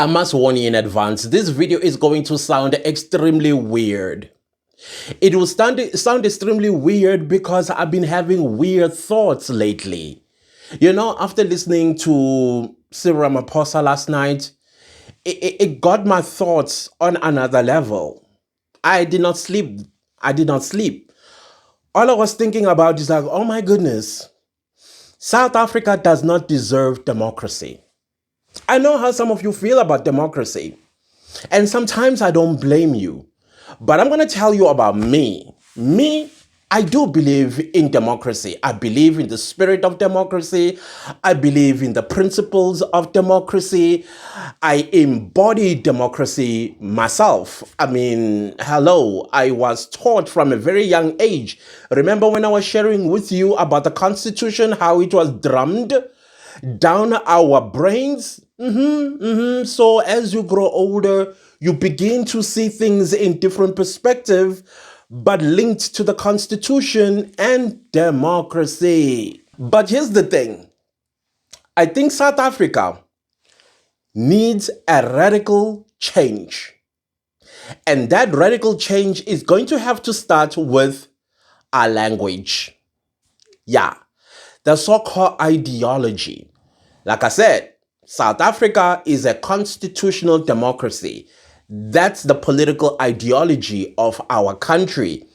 I must warn you in advance, this video is going to sound extremely weird. It will sound extremely weird because I've been having weird thoughts lately. You know, after listening to Cyril Ramaphosa last night, it got my thoughts on another level. I did not sleep. I did not sleep. All I was thinking about is like, oh my goodness, South Africa does not deserve democracy. I know how some of you feel about democracy, and sometimes I don't blame you. But I'm going to tell you about me. I do believe in democracy. I believe in the spirit of democracy. I believe in the principles of democracy. I embody democracy myself. I mean, hello, I was taught from a very young age. Remember when I was sharing with you about the Constitution, how it was drummed down our brains? So as you grow older, you begin to see things in different perspective, but linked to the Constitution and democracy. But here's the thing. I think South Africa needs a radical change. And that radical change is going to have to start with our language. Yeah, the so-called ideology. Like I said, South Africa is a constitutional democracy. That's the political ideology of our country,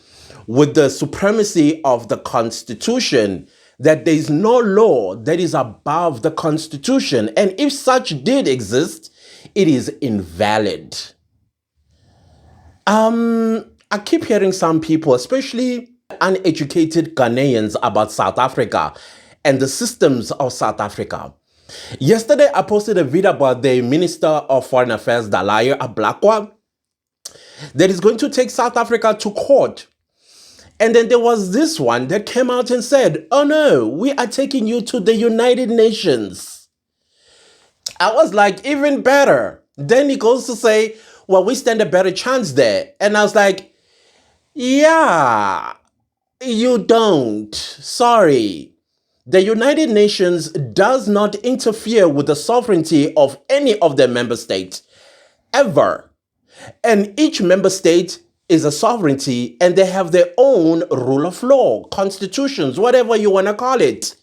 with the supremacy of the Constitution, that there is no law that is above the Constitution. And if such did exist, it is invalid. I keep hearing some people, especially uneducated Ghanaians, about South Africa and the systems of South Africa. Yesterday, I posted a video about the Minister of Foreign Affairs, Dalayo Ablakwa, that is going to take South Africa to court. And then there was this one that came out and said, oh no, we are taking you to the United Nations. I was like, even better. Then he goes to say, well, we stand a better chance there. And I was like, yeah, you don't. Sorry. The United Nations does not interfere with the sovereignty of any of their member states, ever. And each member state is a sovereignty, and they have their own rule of law, constitutions, whatever you want to call it.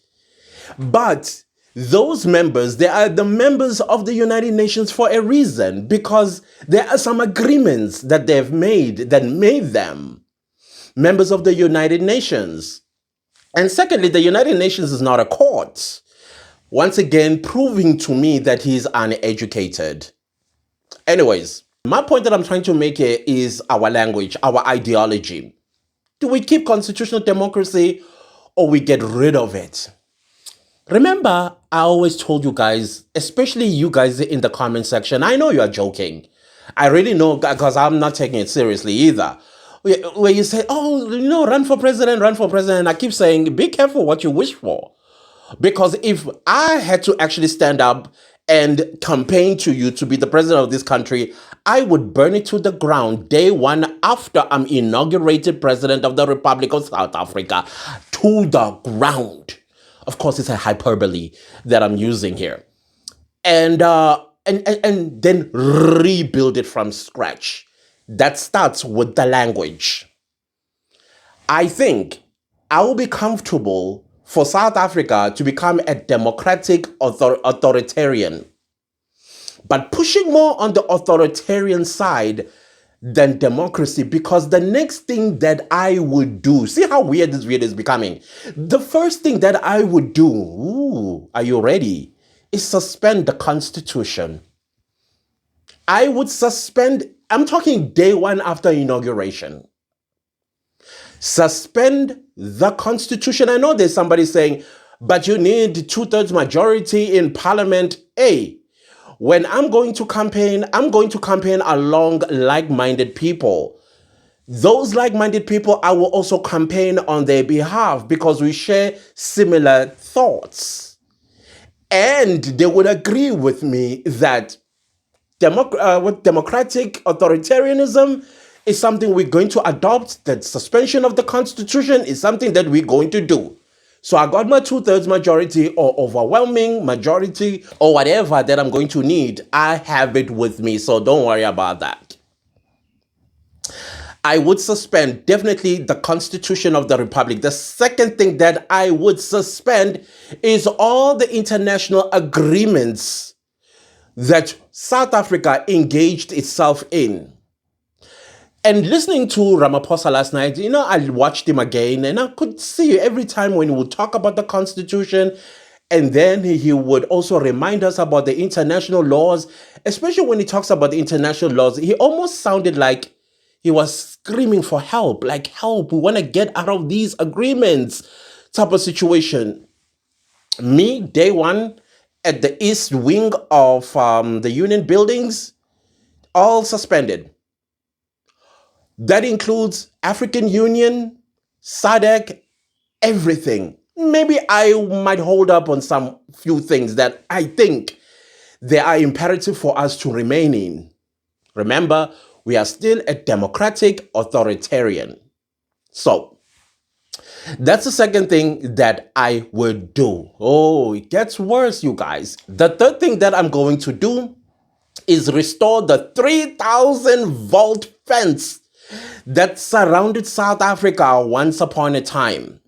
But those members, they are the members of the United Nations for a reason, because there are some agreements that they've made that made them members of the United Nations. And secondly, the United Nations is not a court. Once again, proving to me that he's uneducated. Anyways, my point that I'm trying to make here is our language, our ideology. Do we keep constitutional democracy or we get rid of it? Remember, I always told you guys, especially you guys in the comment section, I know you are joking. I really know, because I'm not taking it seriously either. Where you say, oh, you know, run for president, run for president. I keep saying, be careful what you wish for. Because if I had to actually stand up and campaign to you to be the president of this country, I would burn it to the ground day one after I'm inaugurated president of the Republic of South Africa. To the ground. Of course, it's a hyperbole that I'm using here. And then rebuild it from scratch. That starts with the language. I think I will be comfortable for South Africa to become a democratic authoritarian, but pushing more on the authoritarian side than democracy, because the next thing that I would do, see how weird this video is becoming. The first thing that I would do, are you ready, is suspend the Constitution. I would suspend, I'm talking day one after inauguration. Suspend the Constitution. I know there's somebody saying, but you need 2/3 majority in parliament. Hey, when I'm going to campaign along like-minded people. Those like-minded people, I will also campaign on their behalf because we share similar thoughts. And they would agree with me that with democratic authoritarianism is something we're going to adopt. That suspension of the Constitution is something that we're going to do. So I got my 2/3 majority or overwhelming majority or whatever that I'm going to need. I have it with me, so don't worry about that. I would suspend definitely the Constitution of the Republic. The second thing that I would suspend is all the international agreements that South Africa engaged itself in. And listening to Ramaphosa last night, I watched him again and I could see every time when he would talk about the Constitution, and then he would also remind us about the international laws, especially when he talks about the international laws, he almost sounded like he was screaming for help, like, help, we want to get out of these agreements type of situation. Me, day one, at the east wing of the union buildings, all suspended. That includes African Union, SADC, everything. Maybe I might hold up on some few things that I think they are imperative for us to remain in. Remember, we are still a democratic authoritarian. So that's the second thing that I would do. Oh, it gets worse, you guys. The third thing that I'm going to do is restore the 3,000 volt fence that surrounded South Africa once upon a time.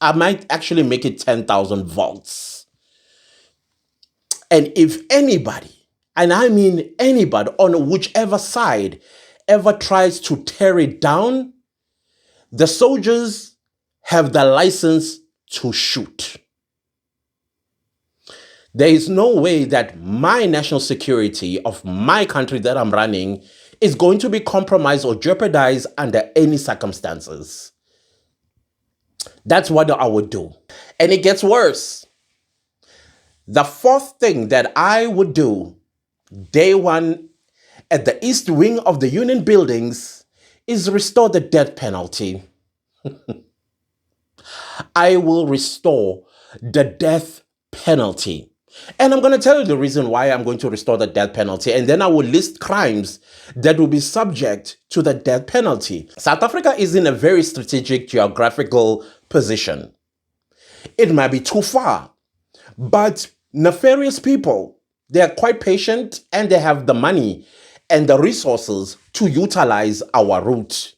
I might actually make it 10,000 volts. And if anybody, and I mean anybody on whichever side, ever tries to tear it down, the soldiers have the license to shoot. There is no way that my national security of my country that I'm running is going to be compromised or jeopardized under any circumstances. That's what I would do. And it gets worse. The fourth thing that I would do, day one, at the east wing of the union buildings, is restore the death penalty. I will restore the death penalty. And I'm going to tell you the reason why I'm going to restore the death penalty. And then I will list crimes that will be subject to the death penalty. South Africa is in a very strategic geographical position. It might be too far, but nefarious people, they are quite patient and they have the money and the resources to utilize our route.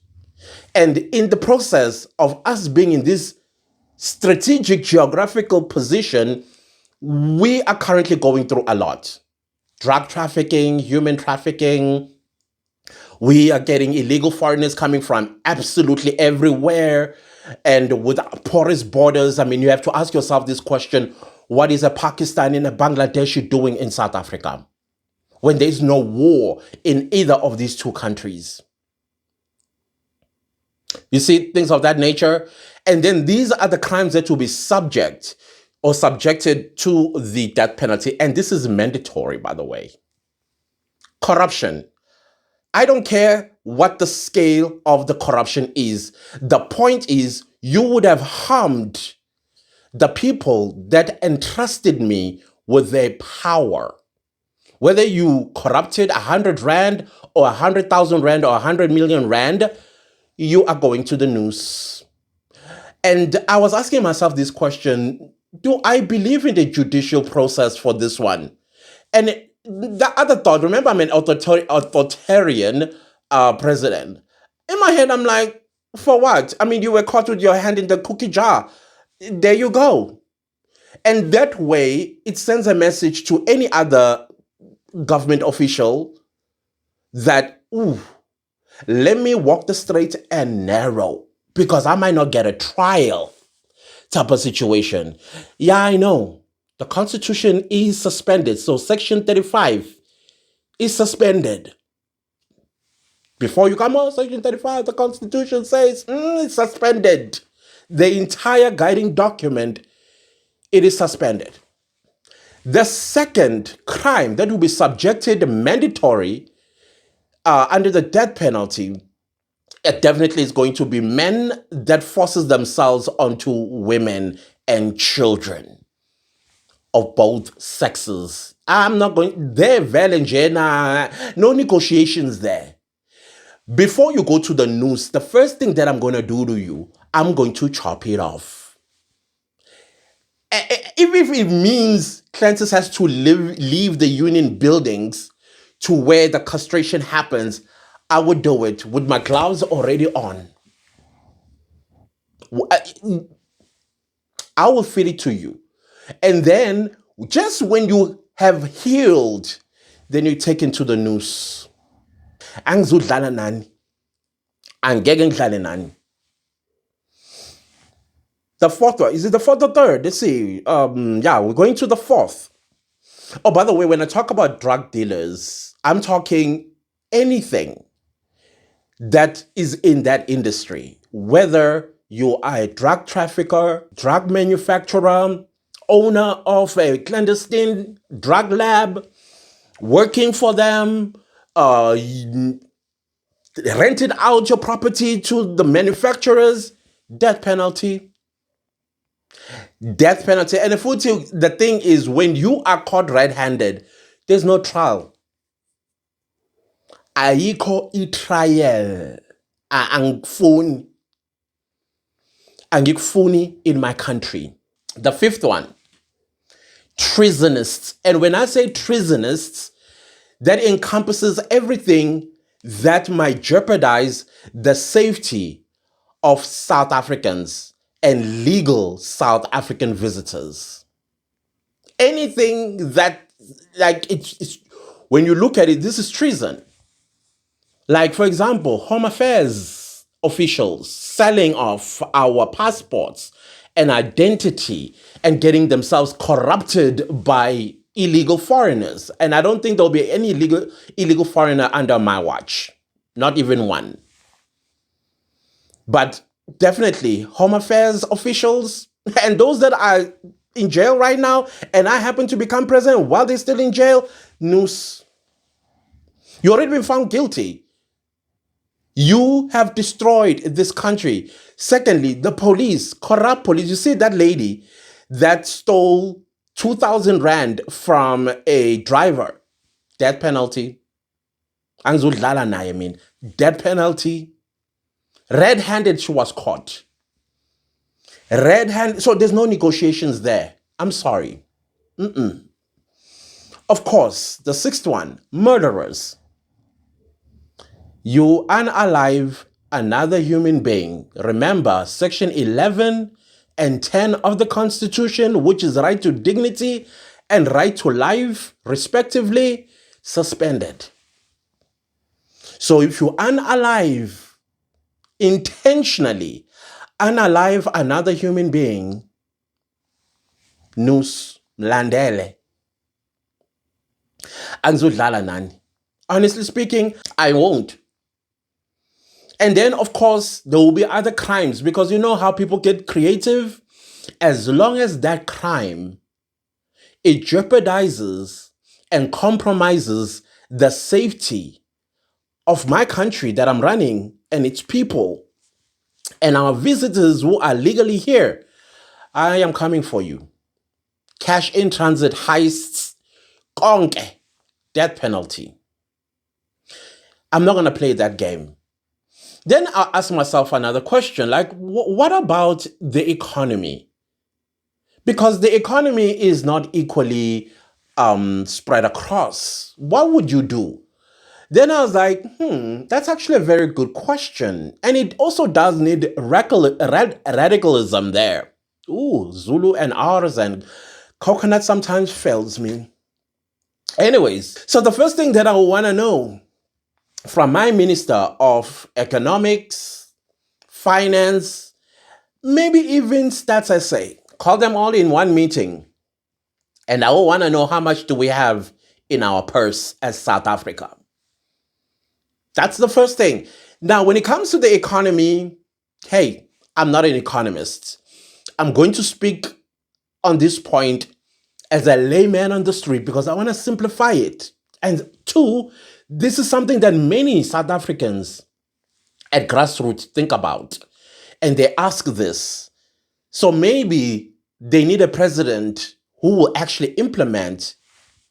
And in the process of us being in this strategic geographical position, we are currently going through a lot. Drug trafficking, human trafficking. We are getting illegal foreigners coming from absolutely everywhere. And with porous borders, I mean, you have to ask yourself this question: what is a Pakistani and a Bangladeshi doing in South Africa when there is no war in either of these two countries? You see, things of that nature. And then these are the crimes that will be subjected to the death penalty. And this is mandatory, by the way. Corruption. I don't care what the scale of the corruption is. The point is, you would have harmed the people that entrusted me with their power. Whether you corrupted 100 Rand or 100,000 Rand or 100 million Rand, you are going to the news. And I was asking myself this question: do I believe in the judicial process for this one? And the other thought, remember, I'm an authoritarian president. In my head, I'm like, for what? I mean, you were caught with your hand in the cookie jar. There you go. And that way, it sends a message to any other government official that, ooh, let me walk the straight and narrow, because I might not get a trial type of situation. Yeah, I know. The Constitution is suspended. So Section 35 is suspended. Before you come out, Section 35, the Constitution says it's suspended. The entire guiding document, it is suspended. The second crime that will be subjected mandatory under the death penalty, it definitely is going to be men that forces themselves onto women and children of both sexes. I'm not going, they're Valenjena, no negotiations there. Before you go to the news, the first thing that I'm going to do to you, I'm going to chop it off. Even if it means Clantis has to leave the union buildings to where the castration happens, I would do it with my gloves already on. I will feed it to you. And then just when you have healed, then you take into the noose. Angizudlala nani. Angeke ngidlale nani. The fourth one. Is it the fourth or third? Let's see. Yeah, we're going to the fourth. Oh, by the way, when I talk about drug dealers, I'm talking anything that is in that industry, whether you are a drug trafficker, drug manufacturer, owner of a clandestine drug lab, working for them, rented out your property to the manufacturers, death penalty. Death penalty. And the thing is, when you are caught red-handed, there's no trial. Ayikho i-trial. Angikufuni in my country. The fifth one, treasonists. And when I say treasonists, that encompasses everything that might jeopardize the safety of South Africans and legal South African visitors. Anything that, like, it's when you look at it, this is treason. Like, for example, Home Affairs officials selling off our passports and identity and getting themselves corrupted by illegal foreigners. And I don't think there'll be any illegal foreigner under my watch. Not even one. But definitely Home Affairs officials and those that are in jail right now, and I happen to become president while they're still in jail, noose. You already been found guilty. You have destroyed this country. Secondly, the police, corrupt police. You see that lady that stole 2,000 rand from a driver. Death penalty. Angizudlala naye mina. Death penalty. Red-handed, she was caught. Red-handed. So there's no negotiations there. I'm sorry. Of course, the sixth one, murderers. You unalive another human being. Remember, Section 11 and 10 of the Constitution, which is right to dignity and right to life, respectively, suspended. So if you unalive, intentionally unalive another human being, noose, mlandele. Angizudlala nani. Honestly speaking, I won't. And then, of course, there will be other crimes because you know how people get creative? As long as that crime, it jeopardizes and compromises the safety of my country that I'm running and its people and our visitors who are legally here, I am coming for you. Cash in transit heists, konke, death penalty. I'm not going to play that game. Then I'll ask myself another question, like, what about the economy? Because the economy is not equally spread across. What would you do? Then I was like, that's actually a very good question. And it also does need radicalism there. Ooh, Zulu and R's and coconut sometimes fails me. Anyways, so the first thing that I want to know from my Minister of Economics, Finance, maybe even Stats SA, call them all in one meeting. And I want to know how much do we have in our purse as South Africa. That's the first thing. Now, when it comes to the economy, hey, I'm not an economist. I'm going to speak on this point as a layman on the street because I want to simplify it. And two, this is something that many South Africans at grassroots think about. And they ask this. So maybe they need a president who will actually implement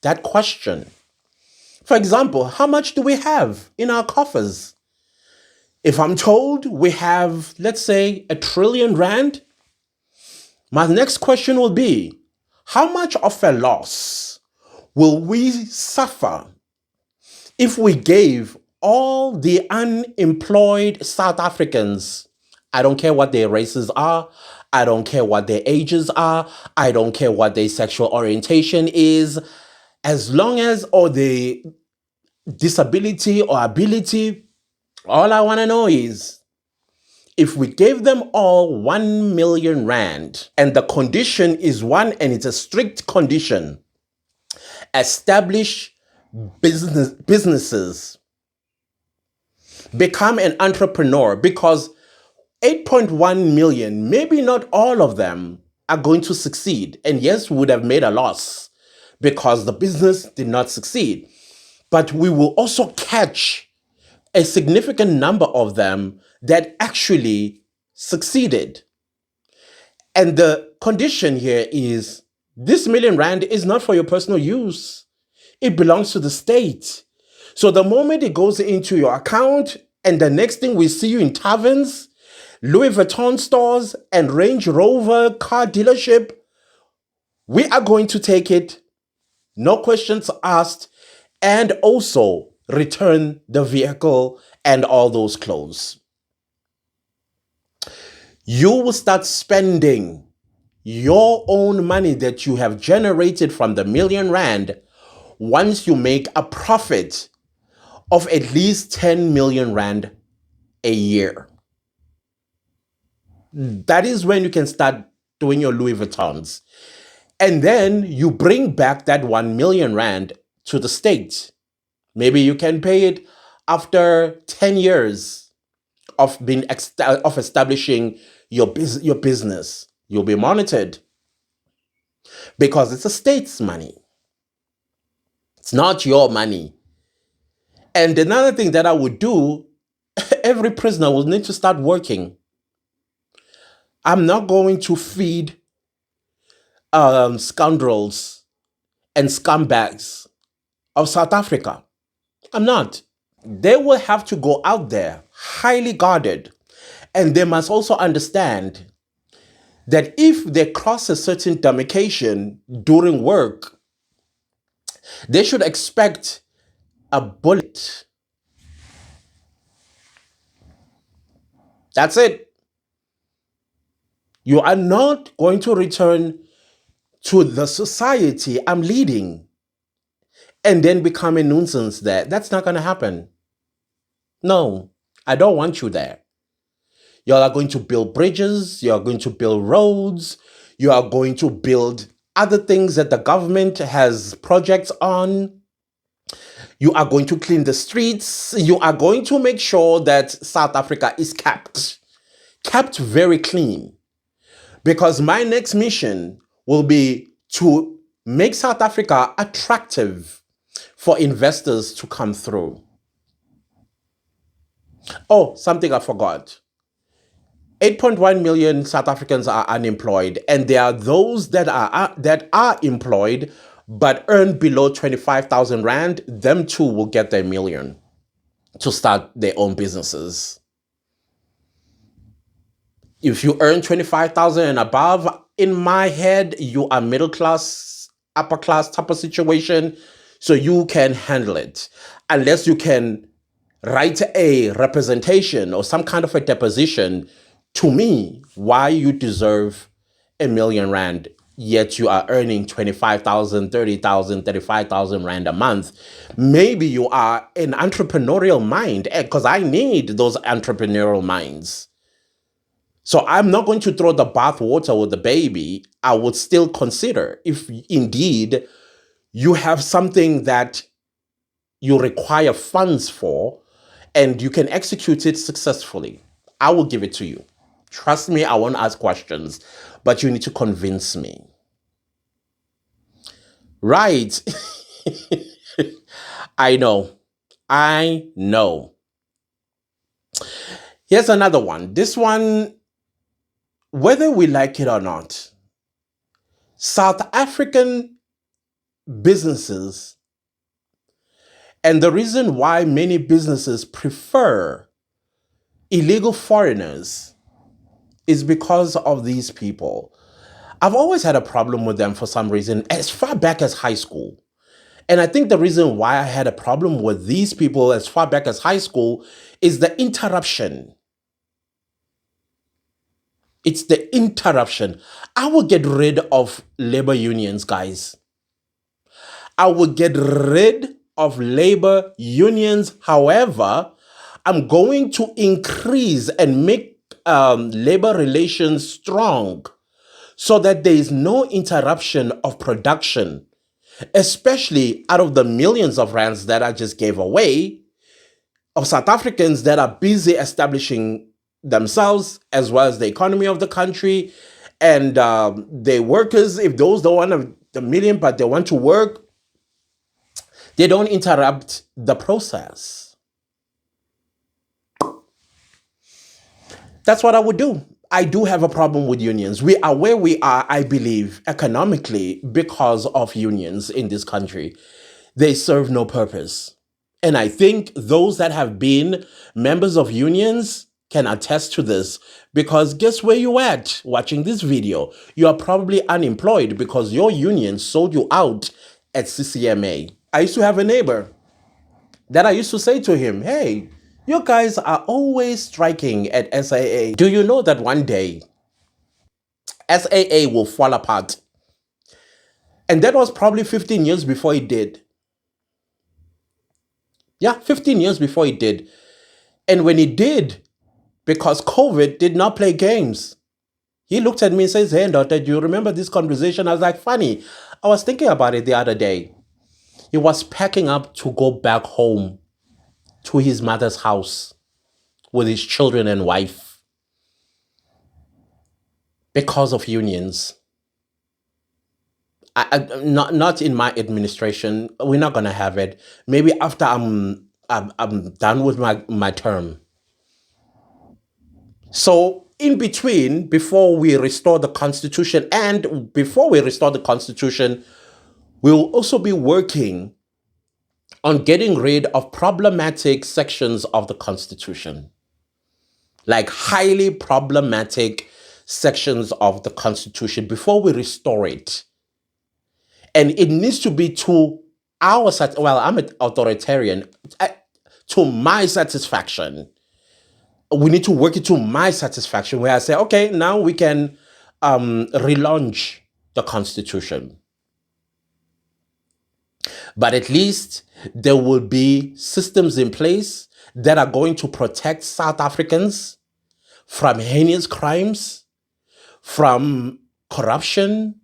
that question. For example, how much do we have in our coffers? If I'm told we have, let's say, R1 trillion, my next question will be, How much of a loss will we suffer if we gave all the unemployed South Africans, I don't care what their races are, I don't care what their ages are, I don't care what their sexual orientation is, as long as, or the disability or ability, all I want to know is if we gave them all 1 million rand, and the condition is one, and it's a strict condition, establish businesses, become an entrepreneur, because 8.1 million, maybe not all of them are going to succeed. And yes, we would have made a loss because the business did not succeed. But we will also catch a significant number of them that actually succeeded. And the condition here is this million rand is not for your personal use. It belongs to the state. So the moment it goes into your account, and the next thing we see you in taverns, Louis Vuitton stores, and Range Rover car dealership, we are going to take it, no questions asked, and also return the vehicle and all those clothes. You will start spending your own money that you have generated from the million rand once you make a profit of at least 10 million rand a year. That is when you can start doing your Louis Vuittons. And then you bring back that 1 million rand to the state. Maybe you can pay it after 10 years of establishing your business. You'll be monitored because it's the state's money. It's not your money. And another thing that I would do, every prisoner will need to start working. I'm not going to feed scoundrels and scumbags of South Africa. I'm not. They will have to go out there highly guarded. And they must also understand that if they cross a certain demarcation during work, they should expect a bullet. That's it. You are not going to return to the society I'm leading and then become a nuisance there. That's not going to happen. No, I don't want you there. You are going to build bridges. You are going to build roads. You are going to build other things that the government has projects on. You are going to clean the streets. You are going to make sure that South Africa is kept very clean. Because my next mission will be to make South Africa attractive for investors to come through. Oh, something I forgot. 8.1 million South Africans are unemployed, and there are those that are employed but earn below 25,000 rand. Them too will get their million to start their own businesses. If you earn 25,000 and above, in my head, you are middle class, upper class type of situation, so you can handle it. Unless you can write a representation or some kind of a deposition to me why you deserve a million rand, yet you are earning 25,000, 30,000, 35,000 rand a month. Maybe you are an entrepreneurial mind, because I need those entrepreneurial minds. So I'm not going to throw the bathwater with the baby. I would still consider if indeed you have something that you require funds for and you can execute it successfully. I will give it to you. Trust me, I won't ask questions, but you need to convince me. Right. I know. Here's another one. This one, whether we like it or not, South African businesses, and the reason why many businesses prefer illegal foreigners is because of these people. I've always had a problem with them for some reason, as far back as high school. And I think the reason why I had a problem with these people as far back as high school is the interruption. It's the interruption. I will get rid of labor unions, guys. I will get rid of labor unions. However, I'm going to increase and make labor relations strong so that there is no interruption of production, especially out of the millions of rands that I just gave away of South Africans that are busy establishing themselves as well as the economy of the country and the workers. If those don't want the million, but they want to work, they don't interrupt the process. That's what I would do. I do have a problem with unions. We are where we are, I believe, economically because of unions in this country. They serve no purpose. And I think those that have been members of unions can attest to this, because guess where you at watching this video? You are probably unemployed because your union sold you out at CCMA. I used to have a neighbor that I used to say to him, hey, you guys are always striking at SAA. Do you know that one day SAA will fall apart? And that was probably 15 years before it did. Yeah, 15 years before it did. And when it did, because COVID did not play games, he looked at me and says, hey, daughter, do you remember this conversation? I was like, funny. I was thinking about it the other day. He was packing up to go back home to his mother's house with his children and wife because of unions. Not in my administration. We're not gonna have it. Maybe after I'm done with my term. So in between, before we restore the Constitution, and before we restore the Constitution, we will also be working on getting rid of problematic sections of the Constitution, like highly problematic sections of the Constitution before we restore it. And it needs to be to our well, I'm an authoritarian, to my satisfaction. We need to work it to my satisfaction, where I say, okay, now we can relaunch the Constitution. But at least there will be systems in place that are going to protect South Africans from heinous crimes, from corruption,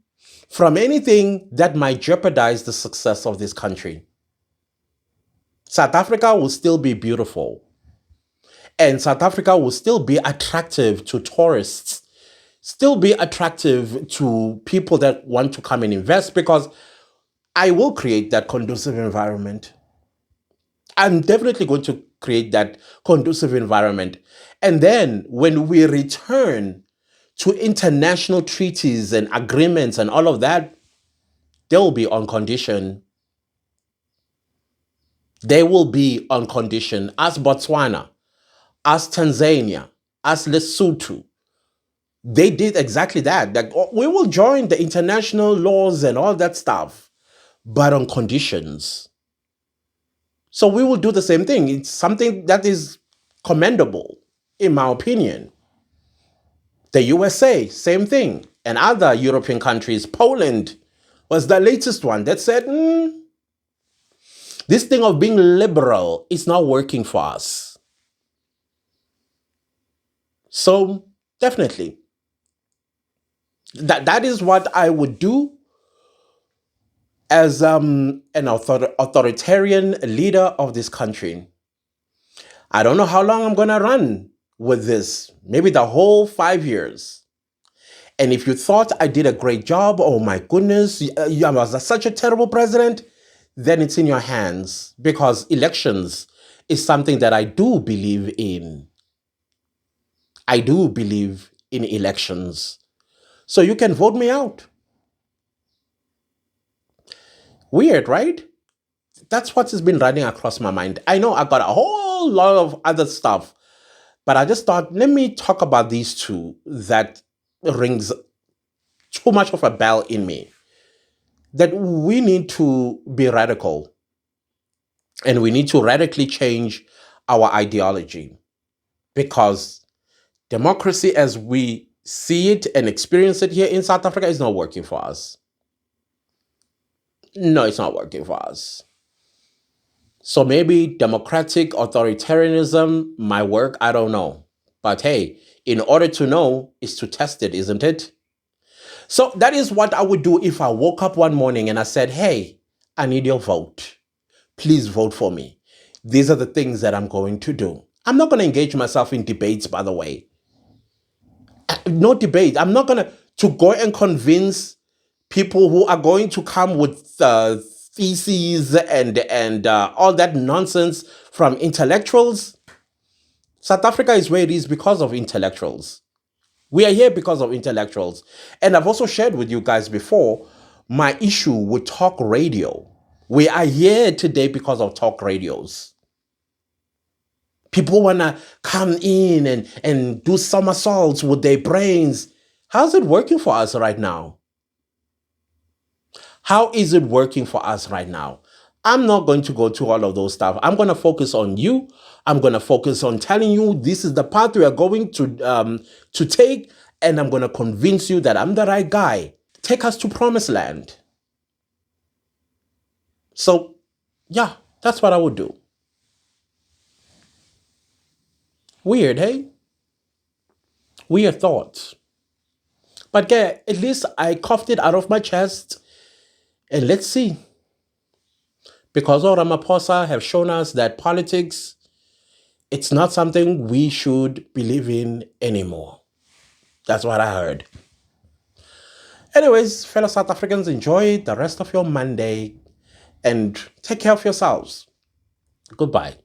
from anything that might jeopardize the success of this country. South Africa will still be beautiful. And South Africa will still be attractive to tourists, still be attractive to people that want to come and invest, because I will create that conducive environment. I'm definitely going to create that conducive environment. And then when we return to international treaties and agreements and all of that, they will be on condition. They will be on condition, as Botswana, as Tanzania, as Lesotho. They did exactly that. Like, we will join the international laws and all that stuff, but on conditions. So we will do the same thing. It's something that is commendable, in my opinion. The USA, same thing. And other European countries, Poland was the latest one that said, this thing of being liberal is not working for us. So definitely, that is what I would do as an authoritarian leader of this country. I don't know how long I'm going to run with this, maybe the whole 5 years. And if you thought I did a great job, oh my goodness, I was such a terrible president, then it's in your hands, because elections is something that I do believe in. I do believe in elections. So you can vote me out. Weird, right? That's what has been running across my mind. I know I got a whole lot of other stuff, but I just thought, let me talk about these two that rings too much of a bell in me that we need to be radical and we need to radically change our ideology because democracy as we see it and experience it here in South Africa is not working for us. No, it's not working for us. So maybe democratic authoritarianism might work. I don't know. But hey, in order to know is to test it, isn't it? So that is what I would do if I woke up one morning and I said, hey, I need your vote. Please vote for me. These are the things that I'm going to do. I'm not going to engage myself in debates, by the way. No debate. I'm not going to go and convince people who are going to come with theses and all that nonsense from intellectuals. South Africa is where it is because of intellectuals. We are here because of intellectuals. And I've also shared with you guys before my issue with talk radio. We are here today because of talk radios. People want to come in and do somersaults with their brains. How's it working for us right now? How is it working for us right now? I'm not going to go to all of those stuff. I'm going to focus on you. I'm going to focus on telling you this is the path we are going to take, and I'm going to convince you that I'm the right guy. Take us to promised land. So, yeah, that's what I would do. Weird, hey? Weird thoughts. But yeah, at least I coughed it out of my chest. And let's see. Because Ramaphosa have shown us that politics, it's not something we should believe in anymore. That's what I heard. Anyways, fellow South Africans, enjoy the rest of your Monday and take care of yourselves. Goodbye.